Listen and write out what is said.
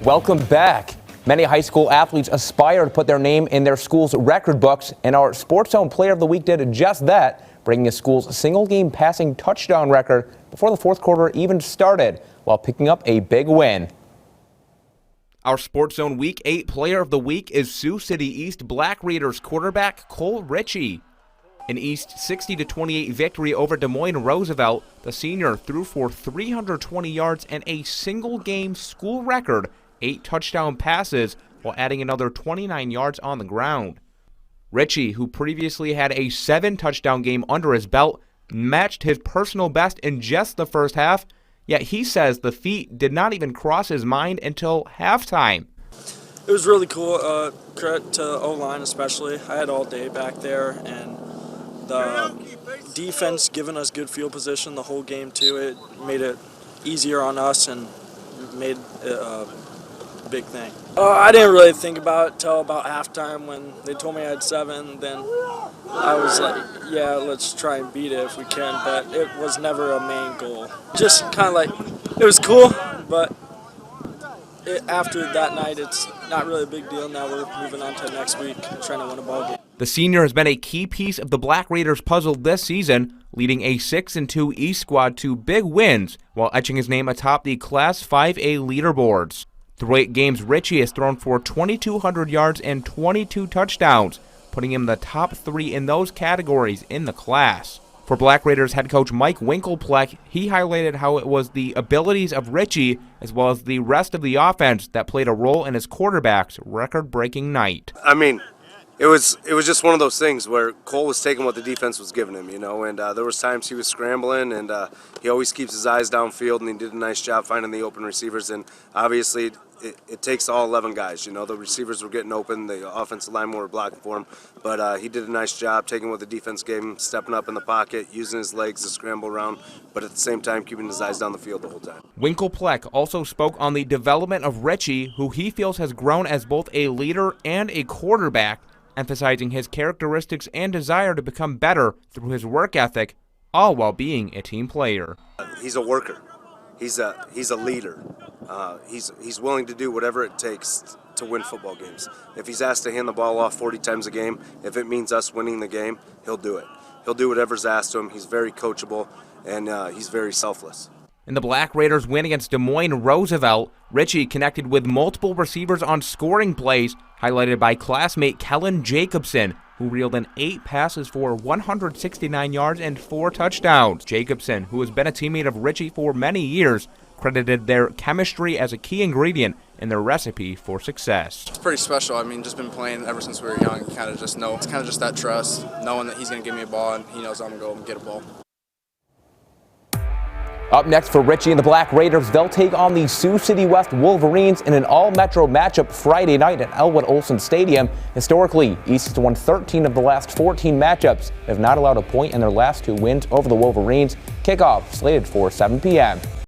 Welcome back. Many high school athletes aspire to put their name in their school's record books, and our Sports Zone Player of the Week did just that, bringing his school's single-game passing touchdown record before the fourth quarter even started, while picking up a big win. Our Sports Zone Week 8 Player of the Week is Sioux City East Black Raiders quarterback Cole Ritchie. In East's 60-28 victory over Des Moines Roosevelt, the senior threw for 320 yards and a single-game school record 8 touchdown passes while adding another 29 yards on the ground. Ritchie, who previously had a 7-touchdown game under his belt, matched his personal best in just the first half, yet he says the feat did not even cross his mind until halftime. It was really cool. Credit to O-line especially. I had all day back there, and the defense giving us good field position the whole game too. It made it easier on us and made it a big thing. I didn't really think about it till about halftime when they told me I had 7. Then I was like, yeah, let's try and beat it if we can, but it was never a main goal. Just kind of like, it was cool, but after that night, it's not really a big deal. Now we're moving on to next week, trying to win a ball game. The senior has been a key piece of the Black Raiders puzzle this season, leading a 6-2 East squad to big wins while etching his name atop the Class 5A leaderboards. Through 8 games, Ritchie has thrown for 2,200 yards and 22 touchdowns, putting him in the top 3 in those categories in the class. For Black Raiders head coach Mike Winkelpleck, he highlighted how it was the abilities of Ritchie as well as the rest of the offense that played a role in his quarterback's record-breaking night. I mean, it was just one of those things where Cole was taking what the defense was giving him, and there was times he was scrambling, and he always keeps his eyes downfield, and he did a nice job finding the open receivers, and obviously it takes all 11 guys. The receivers were getting open, the offensive linemen were blocking for him, but he did a nice job taking what the defense gave him, stepping up in the pocket, using his legs to scramble around, but at the same time keeping his eyes down the field the whole time. Winkelpleck also spoke on the development of Ritchie, who he feels has grown as both a leader and a quarterback, emphasizing his characteristics and desire to become better through his work ethic, all while being a team player. He's a worker. He's a leader. He's willing to do whatever it takes to win football games. If he's asked to hand the ball off 40 times a game, if it means us winning the game, he'll do it. He'll do whatever's asked of him. He's very coachable, and he's very selfless. In the Black Raiders' win against Des Moines Roosevelt, Ritchie connected with multiple receivers on scoring plays, highlighted by classmate Kellen Jacobson, who reeled in 8 passes for 169 yards and 4 touchdowns. Jacobson, who has been a teammate of Ritchie for many years, credited their chemistry as a key ingredient in their recipe for success. It's pretty special. I mean, just been playing ever since we were young. You kind of just know. It's kind of just that trust, knowing that he's going to give me a ball and he knows I'm going to go and get a ball. Up next for Ritchie and the Black Raiders, they'll take on the Sioux City West Wolverines in an all-Metro matchup Friday night at Elwood Olson Stadium. Historically, East has won 13 of the last 14 matchups. They have not allowed a point in their last 2 wins over the Wolverines. Kickoff slated for 7 p.m.